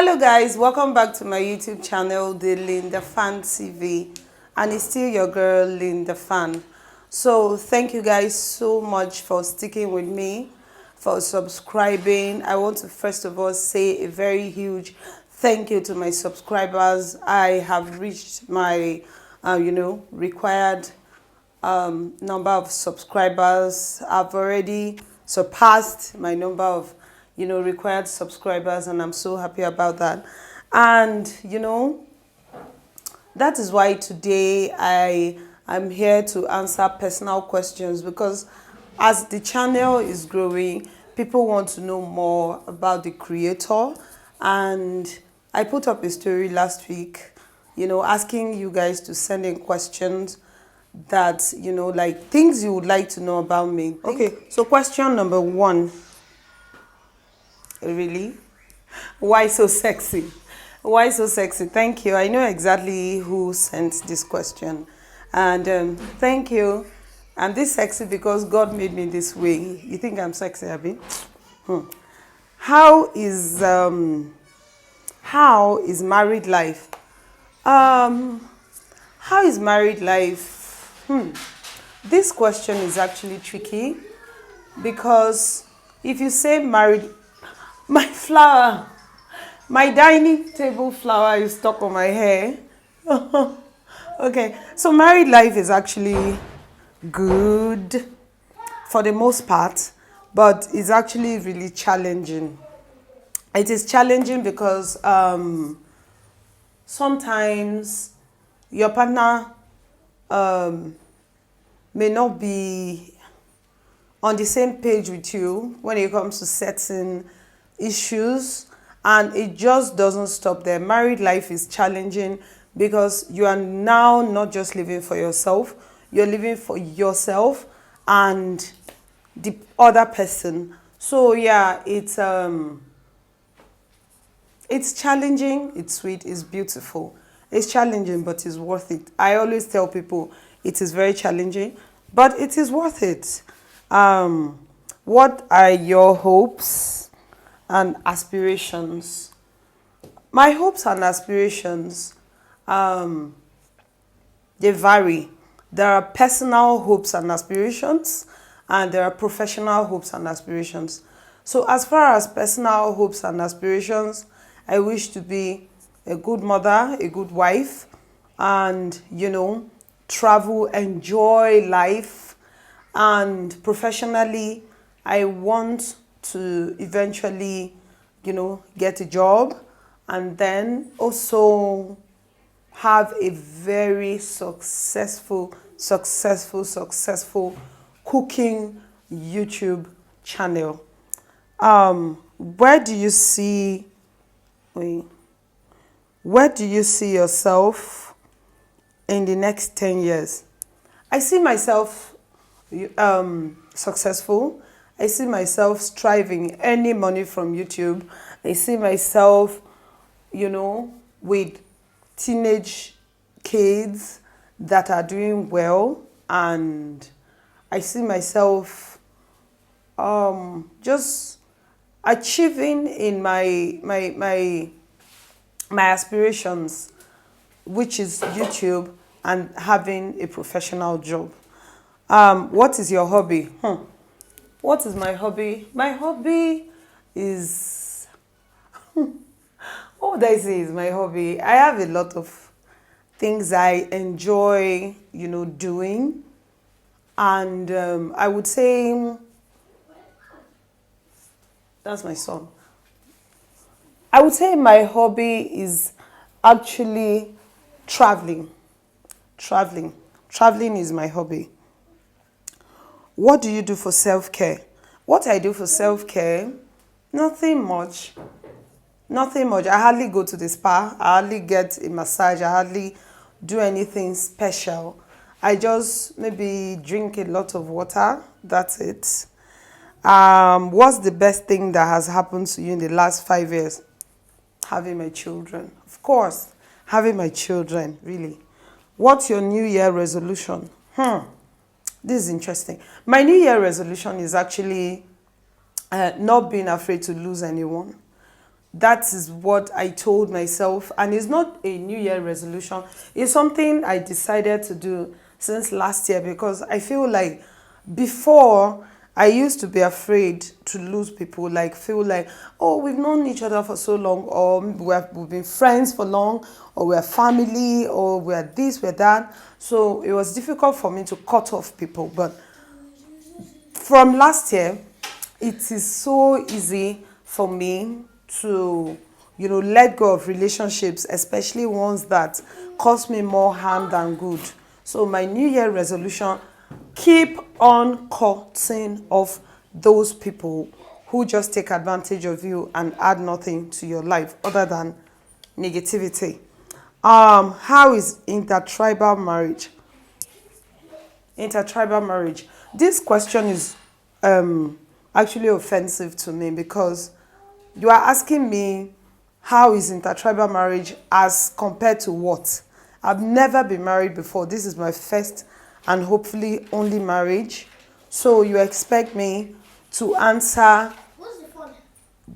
Hello guys, welcome back to my YouTube channel, the Lindafan TV, and it's still your girl Lindafan. So thank you guys so much for sticking with me, for subscribing. I want to first of all say a very huge thank you to my subscribers. I have reached my required number of subscribers. I've already surpassed my number of required subscribers, and I'm so happy about that. And that is why today I'm here to answer personal questions, because as the channel is growing, people want to know more about the creator. And I put up a story last week, asking you guys to send in questions that, like things you would like to know about me. Okay, so question number one. Really? Why so sexy? Why so sexy? Thank you. I know exactly who sent this question. And thank you. I'm this sexy because God made me this way. You think I'm sexy, Abby? How is married life? How is married life? This question is actually tricky, because if you say married, my dining table flower is stuck on my hair. Okay, so married life is actually good for the most part, but it's actually really challenging. It is challenging because sometimes your partner may not be on the same page with you when it comes to certain issues, and it just doesn't stop there. Married life is challenging because you are now not just living for yourself, you're living for yourself and the other person. So yeah, it's challenging, it's sweet, it's beautiful. It's challenging, but it's worth it. I always tell people it is very challenging, but it is worth it. What are your hopes and aspirations? My hopes and aspirations, they vary. There are personal hopes and aspirations, and there are professional hopes and aspirations. So as far as personal hopes and aspirations, I wish to be a good mother, a good wife, and travel, enjoy life. And professionally, I want to eventually, get a job, and then also have a very successful cooking YouTube channel. Where do you see yourself in the next 10 years? I see myself successful. I see myself striving, earning money from YouTube. I see myself, with teenage kids that are doing well. And I see myself just achieving in my aspirations, which is YouTube, and having a professional job. What is your hobby? What is my hobby? My hobby is what would I say is my hobby? I have a lot of things I enjoy, doing. And I would say, that's my son. I would say my hobby is actually traveling. Traveling is my hobby. What do you do for self-care? What I do for self-care, nothing much. I hardly go to the spa. I hardly get a massage. I hardly do anything special. I just maybe drink a lot of water. That's it. What's the best thing that has happened to you in the last 5 years? Having my children. Of course, having my children, really. What's your New Year resolution? This is interesting. My New Year resolution is actually not being afraid to lose anyone. that is what I told myself, and it's not a New Year resolution. It's something I decided to do since last year, because I feel like before I used to be afraid to lose people, like feel like, oh, we've known each other for so long, or we've been friends for long, or we're family, or we're this, we're that. So it was difficult for me to cut off people. But from last year, it is so easy for me to, let go of relationships, especially ones that cause me more harm than good. So my New Year resolution: keep on cutting off those people who just take advantage of you and add nothing to your life other than negativity. How is intertribal marriage? Intertribal marriage. This question is actually offensive to me, because you are asking me how is intertribal marriage as compared to what? I've never been married before. This is my first and hopefully only marriage. So you expect me to answer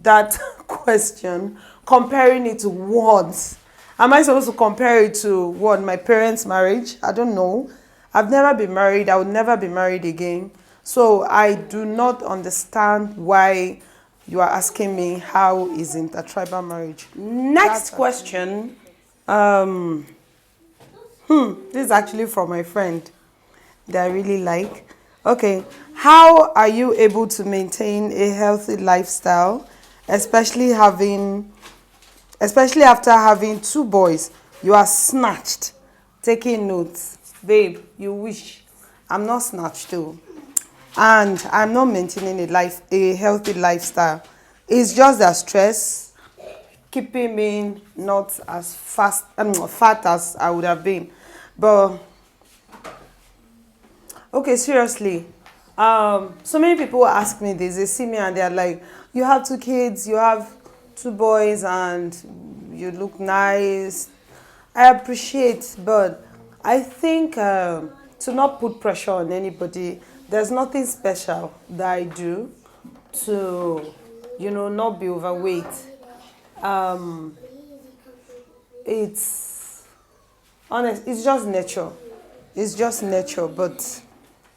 that question comparing it to what? Am I supposed to compare it to what? My parents' marriage? I don't know. I've never been married. I would never be married again. So I do not understand why you are asking me how is intertribal marriage. Next question. This is actually from my friend that I really like. Okay. How are you able to maintain a healthy lifestyle, especially after having two boys? You are snatched. Taking notes. Babe, you wish. I'm not snatched too. And I'm not maintaining a healthy lifestyle. It's just that stress keeping me not as fat as I would have been. But okay, seriously. So many people ask me this. They see me and they're like, you have two kids, you have two boys, and you look nice. I appreciate, but I think to not put pressure on anybody, there's nothing special that I do to, not be overweight. It's honest. It's just nature. It's just nature. But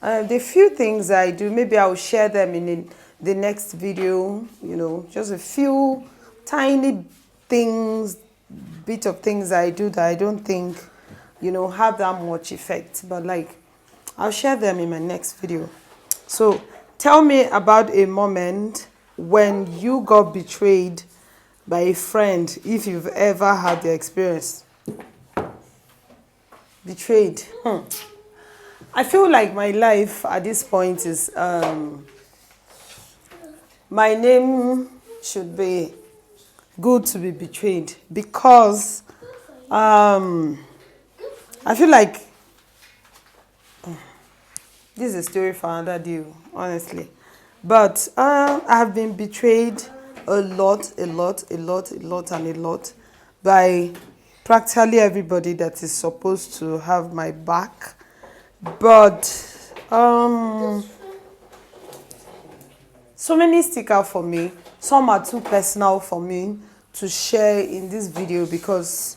the few things I do, maybe I'll share them in the next video. Just a few tiny things, bit of things I do that I don't think, have that much effect. But I'll share them in my next video. So tell me about a moment when you got betrayed by a friend, if you've ever had the experience. Betrayed. I feel like my life at this point is, my name should be good to be betrayed, because I feel like this is a story for another day, honestly. But I have been betrayed a lot by practically everybody that is supposed to have my back. But so many stick out for me. Some are too personal for me to share in this video because,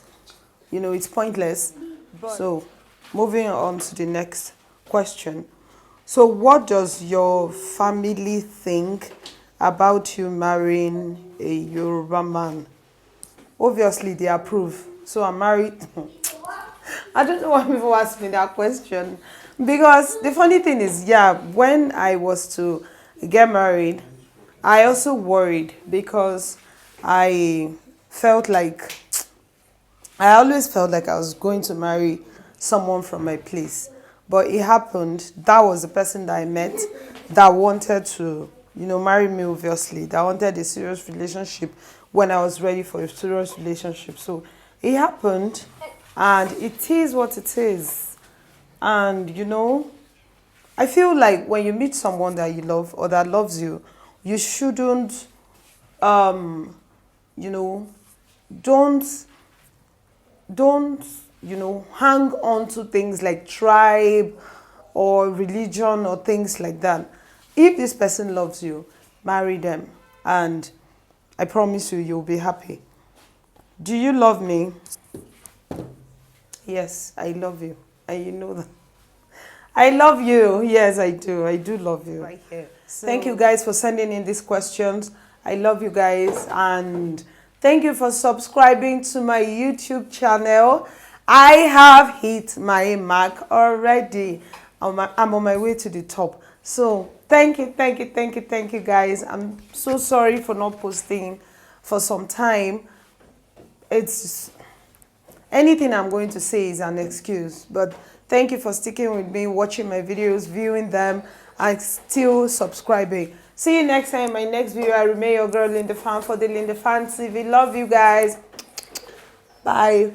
it's pointless. So moving on to the next question. So what does your family think about you marrying a Yoruba man? Obviously, they approve. So I'm married. I don't know why people ask me that question. Because the funny thing is, when I was to get married, I also worried, because I always felt like I was going to marry someone from my place. But it happened. That was the person that I met that wanted to, marry me, obviously. That wanted a serious relationship when I was ready for a serious relationship. So it happened, and it is what it is. And, I feel like when you meet someone that you love or that loves you, you shouldn't, don't hang on to things like tribe or religion or things like that. If this person loves you, marry them. And I promise you, you'll be happy. Do you love me? Yes, I love you. And you know that. I love you. Yes, I do. I do love you. Right here. So, thank you guys for sending in these questions. I love you guys. And thank you for subscribing to my YouTube channel. I have hit my mark already. I'm on my way to the top. So thank you, thank you, thank you, thank you guys. I'm so sorry for not posting for some time. It's anything I'm going to say is an excuse, but thank you for sticking with me, watching my videos, viewing them, and still subscribing. See you next time in my next video. I remain your girl Lindafan for the Lindafan TV. Love you guys. Bye.